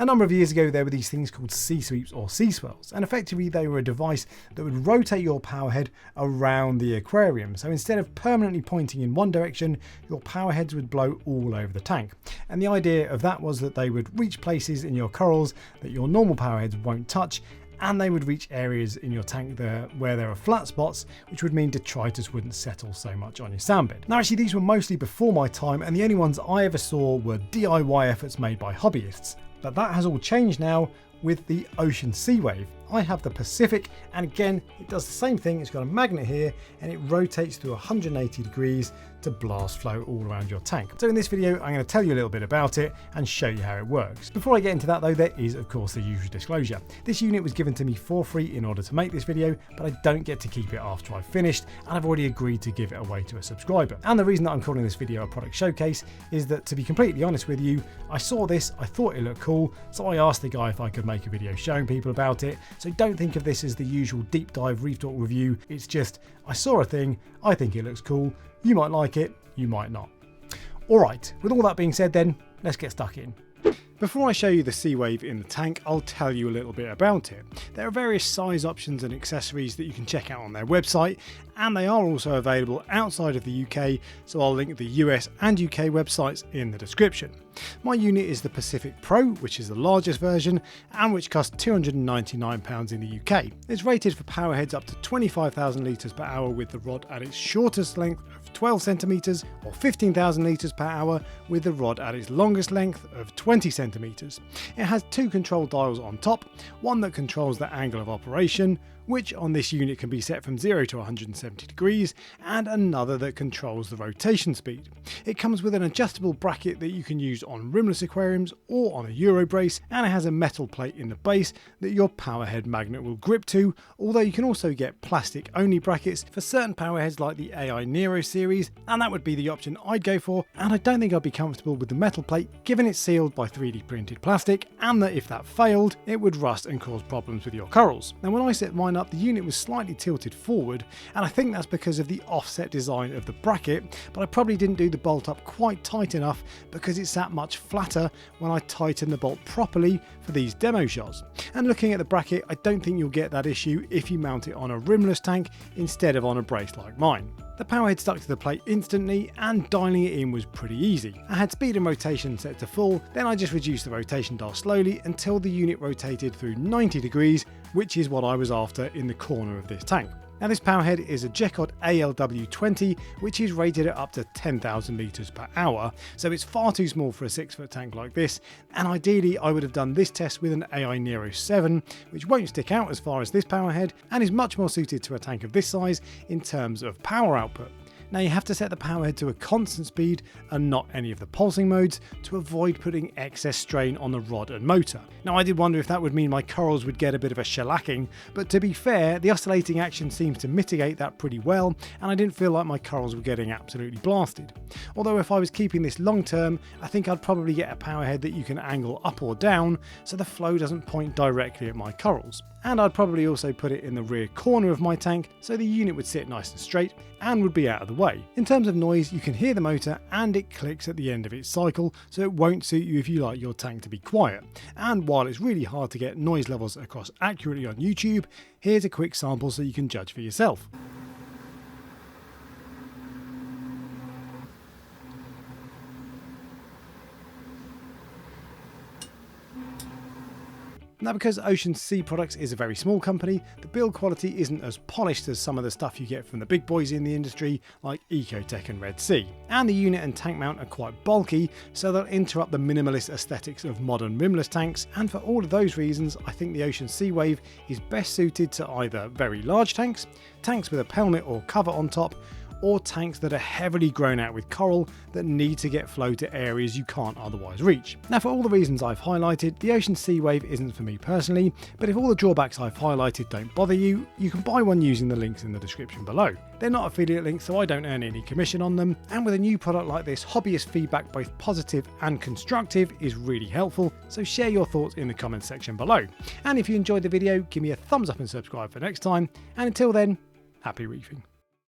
A number of years ago, there were these things called sea sweeps or sea swells, and effectively they were a device that would rotate your powerhead around the aquarium. So instead of permanently pointing in one direction, your powerheads would blow all over the tank. And the idea of that was that they would reach places in your corals that your normal powerheads won't touch, and they would reach areas in your tank where there are flat spots, which would mean detritus wouldn't settle so much on your sandbed. Now actually these were mostly before my time, and the only ones I ever saw were DIY efforts made by hobbyists. But that has all changed now with the Ocean SeaWave. I have the Pacific, and again it does the same thing. It's got a magnet here and it rotates through 180 degrees to blast flow all around your tank. So in this video I'm going to tell you a little bit about it and show you how it works. Before I get into that though, there is of course the usual disclosure. This unit was given to me for free in order to make this video, but I don't get to keep it after I've finished, and I've already agreed to give it away to a subscriber. And the reason that I'm calling this video a product showcase is that, to be completely honest with you, I saw this, I thought it looked cool, so I asked the guy if I could make a video showing people about it. So don't think of this as the usual deep dive Reef Talk review. It's just, I saw a thing, I think it looks cool, you might like it, you might not. Alright, with all that being said then, let's get stuck in. Before I show you the SeaWave in the tank, I'll tell you a little bit about it. There are various size options and accessories that you can check out on their website, and they are also available outside of the UK, so I'll link the US and UK websites in the description. My unit is the Pacific Pro, which is the largest version and which costs £299 in the UK. It's rated for powerheads up to 25,000 litres per hour with the rod at its shortest length of 12 centimetres or 15,000 litres per hour with the rod at its longest length of 20 centimetres. It has two control dials on top, one that controls the angle of operation, which on this unit can be set from 0 to 170 degrees, and another that controls the rotation speed. It comes with an adjustable bracket that you can use on rimless aquariums or on a Euro brace, and it has a metal plate in the base that your powerhead magnet will grip to, although you can also get plastic only brackets for certain powerheads like the AI Nero series, and that would be the option I'd go for, and I don't think I'd be comfortable with the metal plate given it's sealed by 3D printed plastic, and that if that failed it would rust and cause problems with your corals. Now when I set mine up, the unit was slightly tilted forward, and I think that's because of the offset design of the bracket, but I probably didn't do the bolt up quite tight enough because it sat much flatter when I tightened the bolt properly for these demo shots. And looking at the bracket, I don't think you'll get that issue if you mount it on a rimless tank instead of on a brace like mine. The powerhead stuck to the plate instantly, and dialing it in was pretty easy. I had speed and rotation set to full, then I just reduced the rotation dial slowly until the unit rotated through 90 degrees, which is what I was after in the corner of this tank. Now this powerhead is a Jekot ALW20, which is rated at up to 10,000 litres per hour, so it's far too small for a 6-foot tank like this, and ideally I would have done this test with an AI Nero 7, which won't stick out as far as this powerhead, and is much more suited to a tank of this size in terms of power output. Now you have to set the powerhead to a constant speed and not any of the pulsing modes to avoid putting excess strain on the rod and motor. Now I did wonder if that would mean my corals would get a bit of a shellacking, but to be fair, the oscillating action seems to mitigate that pretty well, and I didn't feel like my corals were getting absolutely blasted. Although if I was keeping this long term, I think I'd probably get a powerhead that you can angle up or down so the flow doesn't point directly at my corals. And I'd probably also put it in the rear corner of my tank so the unit would sit nice and straight and would be out of the way. In terms of noise, you can hear the motor and it clicks at the end of its cycle, so it won't suit you if you like your tank to be quiet. And while it's really hard to get noise levels across accurately on YouTube, here's a quick sample so you can judge for yourself. Now because Ocean Sea Products is a very small company, the build quality isn't as polished as some of the stuff you get from the big boys in the industry like Ecotech and Red Sea. And the unit and tank mount are quite bulky, so they'll interrupt the minimalist aesthetics of modern rimless tanks, and for all of those reasons I think the Ocean SeaWave is best suited to either very large tanks, tanks with a pelmet or cover on top, or tanks that are heavily grown out with coral that need to get flow to areas you can't otherwise reach. Now for all the reasons I've highlighted, the Ocean SeaWave isn't for me personally, but if all the drawbacks I've highlighted don't bother you, you can buy one using the links in the description below. They're not affiliate links, so I don't earn any commission on them, and with a new product like this, hobbyist feedback, both positive and constructive, is really helpful, so share your thoughts in the comments section below. And if you enjoyed the video, give me a thumbs up and subscribe for next time, and until then, happy reefing.